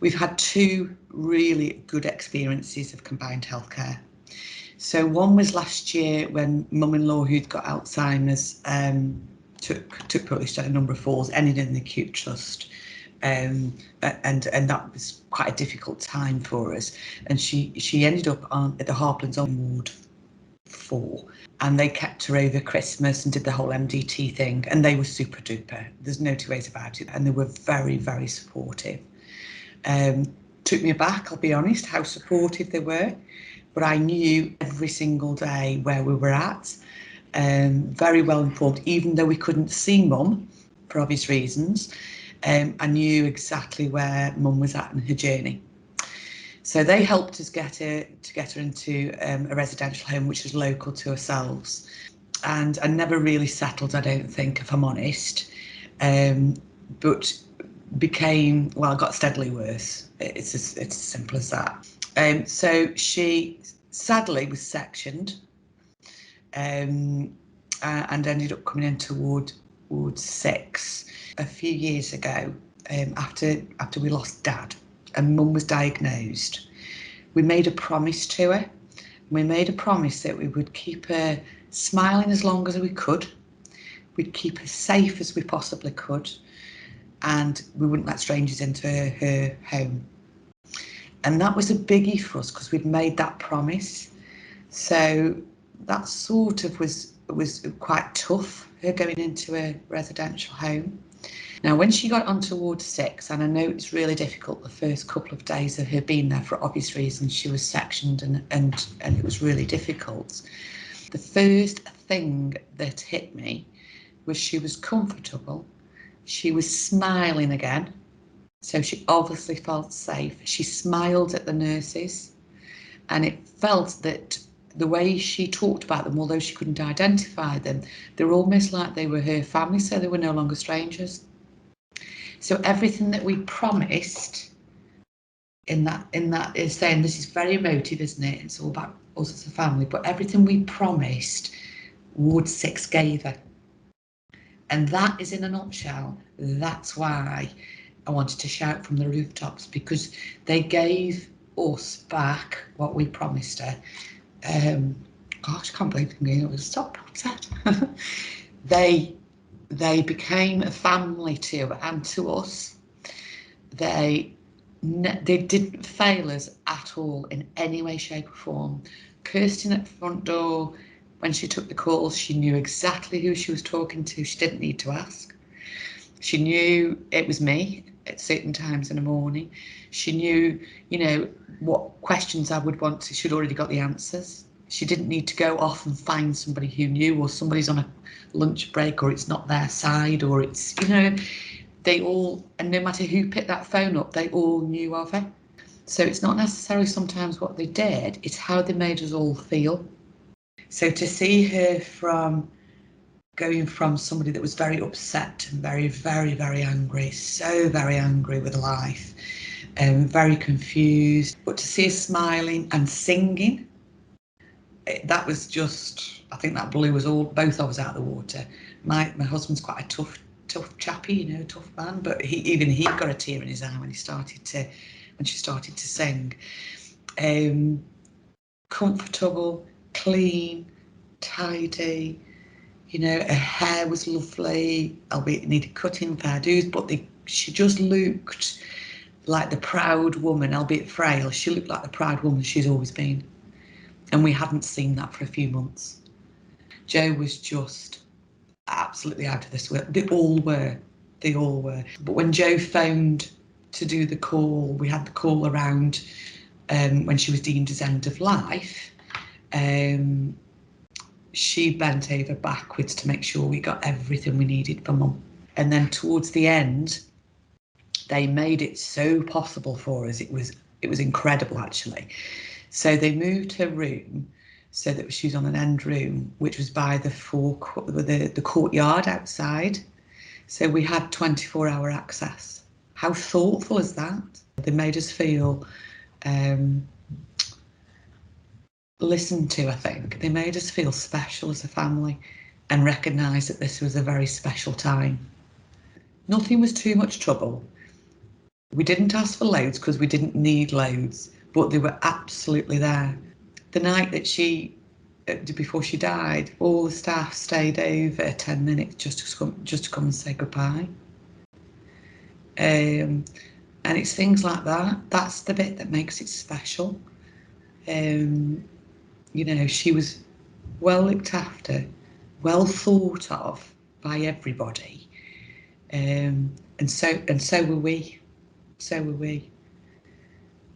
We've had two really good experiences of combined healthcare. So one was last year when mum-in-law, who'd got Alzheimer's, took probably a number of falls, ended in the acute trust. And that was quite a difficult time for us. And she ended up at the Harplands on Ward 4, and they kept her over Christmas and did the whole MDT thing, and they were super duper. There's no two ways about it, and they were very, very supportive. Took me aback, I'll be honest, how supportive they were, but I knew every single day where we were at. Very well informed, even though we couldn't see mum for obvious reasons. I knew exactly where mum was at in her journey. So they helped us get her into a residential home which was local to ourselves. And I never really settled, I don't think, if I'm honest, but got steadily worse. It's as simple as that. So she sadly was sectioned and ended up coming into Ward 6 a few years ago, after we lost Dad and Mum was diagnosed. We made a promise to her. We made a promise that we would keep her smiling as long as we could. We'd keep her safe as we possibly could, and we wouldn't let strangers into her home. And that was a biggie for us because we'd made that promise. So that sort of was quite tough, her going into a residential home. Now, when she got onto Ward 6, and I know it's really difficult the first couple of days of her being there for obvious reasons, she was sectioned and it was really difficult. The first thing that hit me was she was comfortable, she was smiling again, so she obviously felt safe. She smiled at the nurses, and it felt that the way she talked about them, although she couldn't identify them, they were almost like they were her family, so they were no longer strangers. So everything that we promised in that is saying, this is very emotive, isn't it? It's all about us as a family, but everything we promised, Ward 6 gave her. And that is, in a nutshell, that's why I wanted to shout from the rooftops, because they gave us back what we promised her. Gosh, I can't believe I'm going over the stop upset. They became a family to her and to us. They didn't fail us at all in any way, shape or form. Kirsten at the front door, when she took the calls, she knew exactly who she was talking to. She didn't need to ask. She knew it was me at certain times in the morning. She knew, what questions I would want to. She'd already got the answers. She didn't need to go off and find somebody who knew, or somebody's on a lunch break, or it's not their side, or it's, they all, and no matter who picked that phone up, they all knew of her. So it's not necessarily sometimes what they did, it's how they made us all feel. So to see her going from somebody that was very upset and very, very, very angry, so very angry with life, and very confused, but to see her smiling and singing, that was just, I think that blew us all, both of us, out of the water. My husband's quite a tough chappy, tough man, but even he got a tear in his eye when she started to sing. Comfortable, clean, tidy, her hair was lovely, albeit it needed cutting, fair dues, but she just looked like the proud woman, albeit frail. She looked like the proud woman she's always been. And we hadn't seen that for a few months. Jo was just absolutely out of this world. They all were. But when Jo phoned to do the call, we had the call around when she was deemed as end of life. She bent over backwards to make sure we got everything we needed for Mum. And then towards the end, they made it so possible for us. It was incredible, actually. So they moved her room so that she was on an end room, which was by the courtyard outside. So we had 24-hour access. How thoughtful is that? They made us feel listened to, I think. They made us feel special as a family and recognise that this was a very special time. Nothing was too much trouble. We didn't ask for loads because we didn't need loads, but they were absolutely there. The night that before she died, all the staff stayed over 10 minutes just to come and say goodbye. And it's things like that. That's the bit that makes it special. You know, she was well looked after, well thought of by everybody, and so were we. So were we.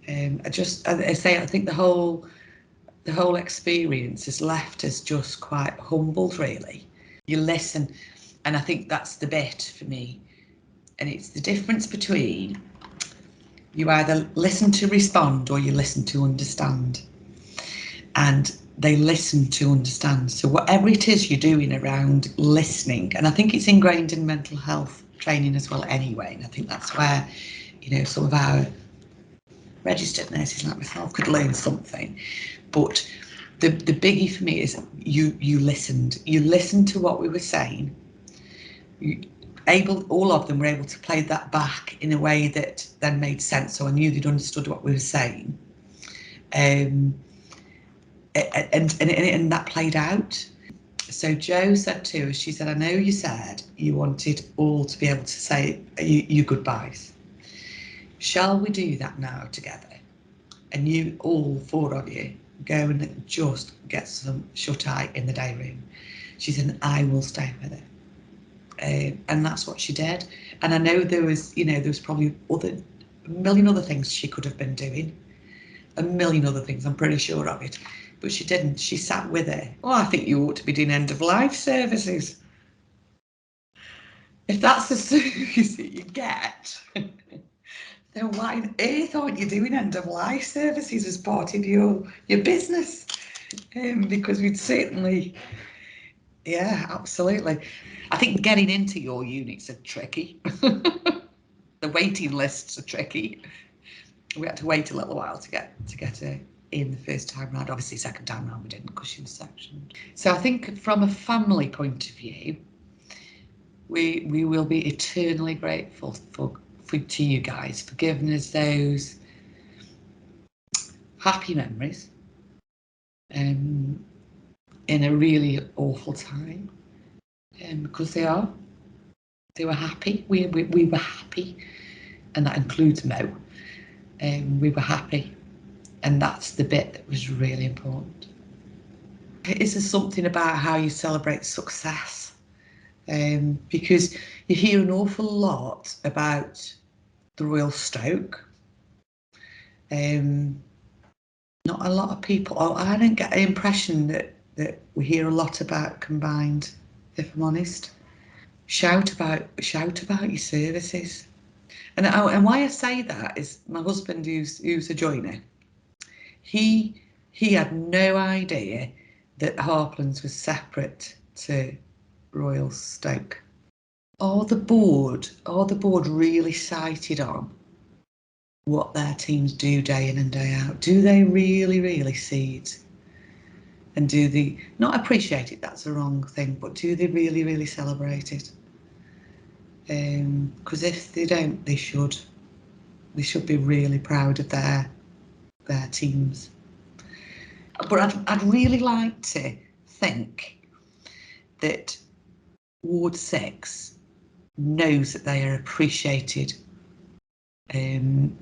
I think the whole experience has left us just quite humbled, really. You listen, and I think that's the bit for me. And it's the difference between you either listen to respond or you listen to understand. And they listen to understand. So whatever it is you're doing around listening, and I think it's ingrained in mental health training as well anyway, and I think that's where, you know, some of our registered nurses like myself could learn something. But the biggie for me is you listened. You listened to what we were saying. All of them were able to play that back in a way that then made sense. So I knew they'd understood what we were saying. And that played out. So Jo said to us, she said, I know you said you wanted all to be able to say you goodbyes. Shall we do that now together? And you, all four of you, go and just get some shut-eye in the day room. She said, I will stay with her. And that's what she did. And I know there was probably a million other things she could have been doing. A million other things, I'm pretty sure of it. But she didn't. She sat with her. Oh, I think you ought to be doing end-of-life services. If that's the service that you get, then why on earth aren't you doing end-of-life services as part of your business? Because we'd certainly, yeah, absolutely. I think getting into your units are tricky. The waiting lists are tricky. We had to wait a little while to get her in the first time round. Obviously, second time round we didn't because she was sectioned. So I think from a family point of view, we will be eternally grateful to you guys for giving us those happy memories in a really awful time, because they were happy. We were happy, and that includes Mo. We were happy, and that's the bit that was really important. Is there something about how you celebrate success? Because you hear an awful lot about the Royal Stoke. Not a lot of people, I don't get the impression that we hear a lot about combined, if I'm honest. Shout about your services. And why I say that is my husband, who's a joiner, he had no idea that Harplands was separate to Royal Stoke. Are the board really sighted on what their teams do day in and day out? Do they really see it? And do they not appreciate it? That's the wrong thing, but do they really celebrate it? Because if they don't, they should. They should be really proud of their teams. But I'd really like to think that Ward 6 knows that they are appreciated, and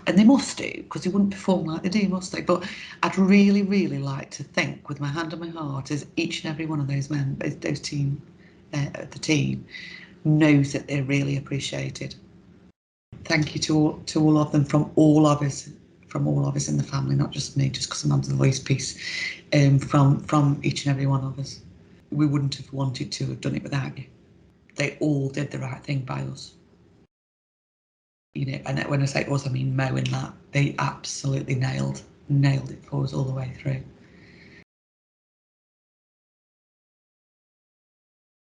they must do, because they wouldn't perform like they do, must they? But I'd really like to think, with my hand on my heart, as each and every one of those members, the team knows that they're really appreciated. Thank you to all of them, from all of us in the family, not just me, just because sometimes the voice piece, from each and every one of us. We wouldn't have wanted to have done it without you. They all did the right thing by us. You know, and when I say us, I mean Mo and that. They absolutely nailed it for us all the way through.